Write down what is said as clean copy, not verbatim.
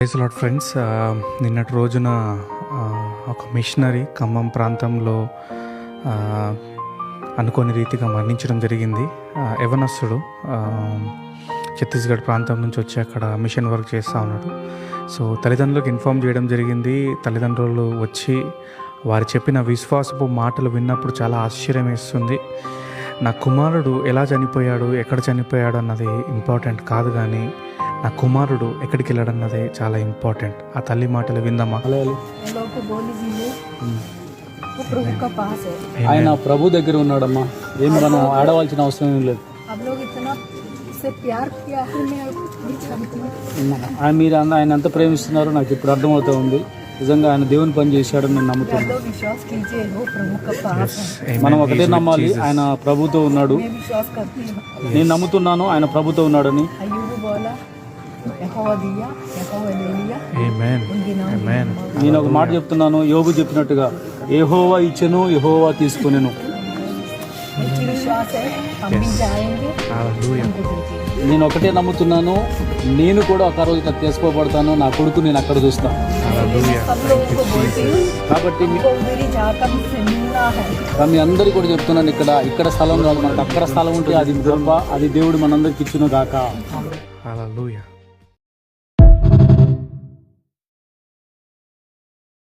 Praise lord friends, నిన్నటి రోజున ఒక మిషనరీ ఖమ్మం ప్రాంతంలో అనుకోని రీతిగా మరణించడం జరిగింది. యవనస్తుడు ఛత్తీస్గఢ్ ప్రాంతం నుంచి వచ్చి అక్కడ మిషన్ వర్క్ చేస్తూ ఉన్నాడు. సో తల్లిదండ్రులకు ఇన్ఫామ్ చేయడం జరిగింది. తల్లిదండ్రులు వచ్చి వారు చెప్పిన విశ్వాసపు మాటలు విన్నప్పుడు చాలా ఆశ్చర్యం వేస్తుంది. నా కుమారుడు ఎలా చనిపోయాడు, ఎక్కడ చనిపోయాడు అన్నది ఇంపార్టెంట్ కాదు, కానీ నా కుమారుడు ఎక్కడికి వెళ్ళాడన్నదే చాలా ఇంపార్టెంట్. ఆ తల్లి మాటలు విందామా? ఆయన ప్రభు దగ్గర ఉన్నాడమ్మా. ఏం మనం ఆడవలసిన అవసరం ఏం లేదు. మీరు ఆయన ఎంత ప్రేమిస్తున్నారో నాకు ఇప్పుడు అర్థమవుతూ ఉంది. నిజంగా ఆయన దేవుని పని చేశాడని నేను నమ్ముతున్నాను. మనం ఒకటే నమ్మాలి, ఆయన ప్రభుతో ఉన్నాడు. నేను నమ్ముతున్నాను ఆయన ప్రభుతో ఉన్నాడని. నేను ఒక మాట చెప్తున్నాను, యోబు చెప్పినట్టుగా, యెహోవా ఇచ్చెను యెహోవా తీసుకొనెను. నేను ఒకటే నమ్ముతున్నాను, నేను కూడా ఒక రోజు తీసుకోబడతాను. నా కొడుకు నేను అక్కడ చూస్తాను. కాబట్టి మీ అందరికీ కూడా చెప్తున్నాను, ఇక్కడ స్థలం కాదు మనకు, అక్కడ స్థలం ఉంటే అది గొప్ప, అది దేవుడు మనందరికి ఇచ్చును గాక. హల్లెలూయా.